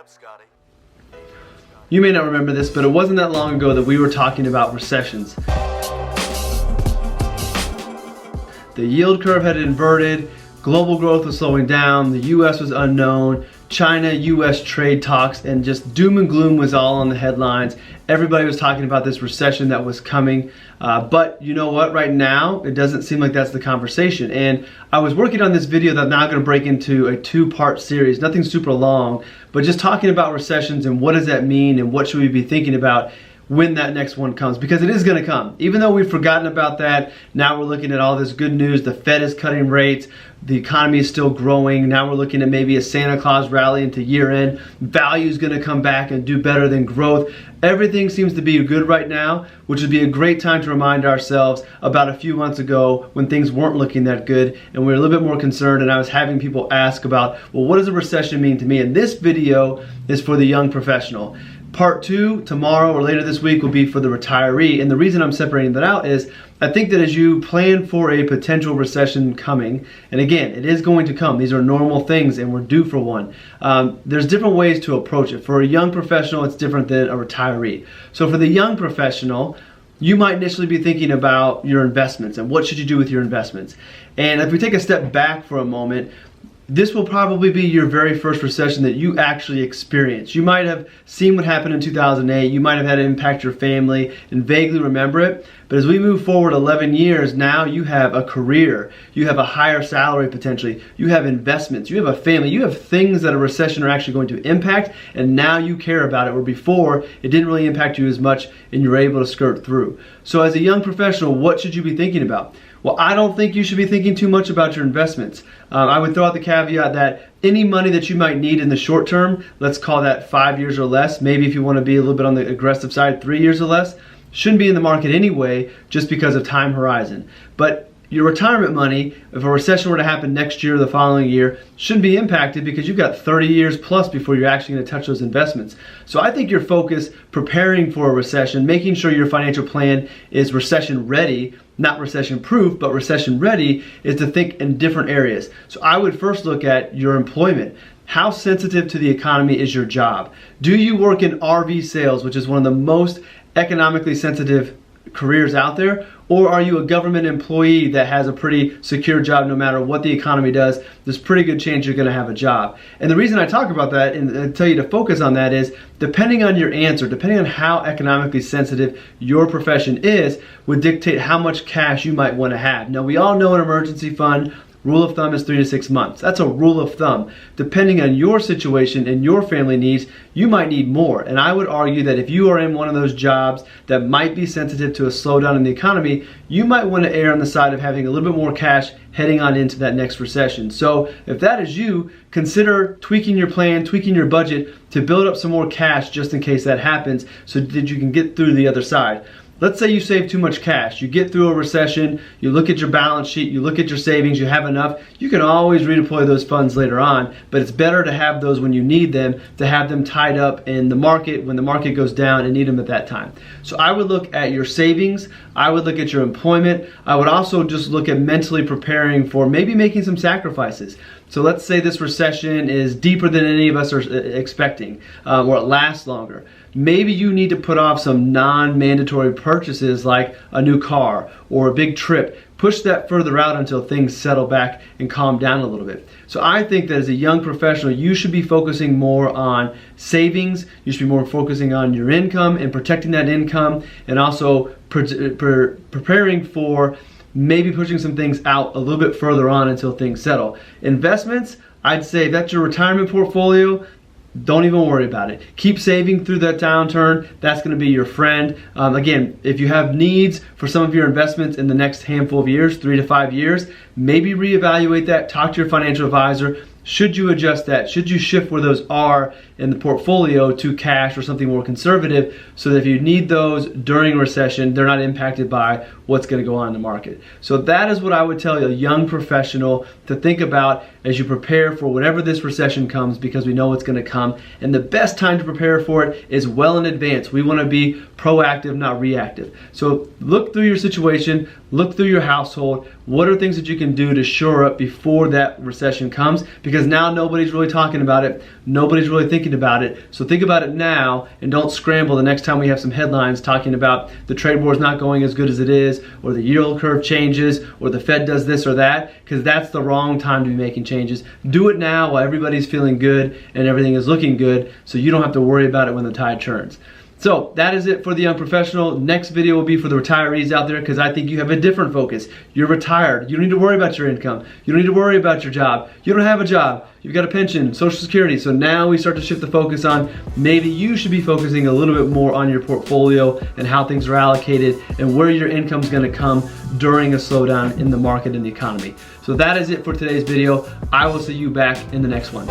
up, Scotty. You may not remember this, but it wasn't that long ago that we were talking about recessions. The yield curve had inverted, global growth was slowing down, the US was unknown, China-US trade talks, and just doom and gloom was all on the headlines. Everybody was talking about this recession that was coming, but you know what, right now, it doesn't seem like that's the conversation. And I was working on this video that I'm now gonna break into a two-part series, nothing super long, but just talking about recessions and what does that mean and what should we be thinking about when that next one comes, because it is going to come. Even though we've forgotten about that, now we're looking at all this good news. The Fed is cutting rates, the economy is still growing. Now we're looking at maybe a Santa Claus rally into year end. Value is going to come back and do better than growth. Everything seems to be good right now, which would be a great time to remind ourselves about a few months ago when things weren't looking that good and we were a little bit more concerned, and I was having people ask about, well, what does a recession mean to me? And this video is for the young professional. Part 2 tomorrow or later this week will be for the retiree, and the reason I'm separating that out is I think that as you plan for a potential recession coming, and again, it is going to come, these are normal things and we're due for one, there's different ways to approach it. For a young professional, it's different than a retiree. So for the young professional, you might initially be thinking about your investments and what should you do with your investments. And if we take a step back for a moment, this will probably be your very first recession that you actually experience. You might have seen what happened in 2008, you might have had it impact your family and vaguely remember it, but as we move forward 11 years, now you have a career, you have a higher salary potentially, you have investments, you have a family, you have things that a recession are actually going to impact, and now you care about it, where before it didn't really impact you as much and you're able to skirt through. So as a young professional, what should you be thinking about? Well, I don't think you should be thinking too much about your investments. I would throw out the caveat that any money that you might need in the short term, let's call that 5 years or less, maybe if you want to be a little bit on the aggressive side, 3 years or less, shouldn't be in the market anyway just because of time horizon. But your retirement money, if a recession were to happen next year or the following year, shouldn't be impacted because you've got 30 years plus before you're actually going to touch those investments. So I think your focus preparing for a recession, making sure your financial plan is recession ready, not recession proof, but recession ready, is to think in different areas. So I would first look at your employment. How sensitive to the economy is your job? Do you work in RV sales, which is one of the most economically sensitive careers out there, or are you a government employee that has a pretty secure job no matter what the economy does? There's pretty good chance you're going to have a job. And the reason I talk about that and tell you to focus on that is depending on your answer, depending on how economically sensitive your profession is, would dictate how much cash you might want to have. Now, we all know an emergency fund, rule of thumb is 3 to 6 months. That's a rule of thumb. Depending on your situation and your family needs, you might need more. And I would argue that if you are in one of those jobs that might be sensitive to a slowdown in the economy, you might want to err on the side of having a little bit more cash heading on into that next recession. So if that is you, consider tweaking your plan, tweaking your budget to build up some more cash just in case that happens so that you can get through the other side. Let's say you save too much cash. You get through a recession, you look at your balance sheet, you look at your savings, you have enough. You can always redeploy those funds later on, but it's better to have those when you need them, to have them tied up in the market when the market goes down and need them at that time. So I would look at your savings, I would look at your employment, I would also just look at mentally preparing for maybe making some sacrifices. So let's say this recession is deeper than any of us are expecting, or it lasts longer. Maybe you need to put off some non-mandatory purchases like a new car or a big trip. Push that further out until things settle back and calm down a little bit. So I think that as a young professional, you should be focusing more on savings. You should be more focusing on your income and protecting that income, and also preparing for maybe pushing some things out a little bit further on until things settle. Investments, I'd say that's your retirement portfolio. Don't even worry about it. Keep saving through that downturn. That's going to be your friend. Again, if you have needs for some of your investments in the next handful of years, 3 to 5 years, maybe reevaluate that. Talk to your financial advisor. Should you adjust that? Should you shift where those are in the portfolio to cash or something more conservative so that if you need those during a recession, they're not impacted by what's going to go on in the market? So that is what I would tell a young professional to think about as you prepare for whatever this recession comes, because we know it's going to come. And the best time to prepare for it is well in advance. We want to be proactive, not reactive. So look through your situation, look through your household. What are things that you can do to shore up before that recession comes? Because now nobody's really talking about it. Nobody's really thinking about it. So think about it now and don't scramble the next time we have some headlines talking about the trade war is not going as good as it is, or the yield curve changes, or the Fed does this or that, because that's the wrong time to be making changes. Do it now while everybody's feeling good and everything is looking good, so you don't have to worry about it when the tide turns. So that is it for the young professional. Next video will be for the retirees out there, because I think you have a different focus. You're retired. You don't need to worry about your income. You don't need to worry about your job. You don't have a job. You've got a pension, Social Security. So now we start to shift the focus on maybe you should be focusing a little bit more on your portfolio and how things are allocated and where your income is going to come during a slowdown in the market and the economy. So that is it for today's video. I will see you back in the next one.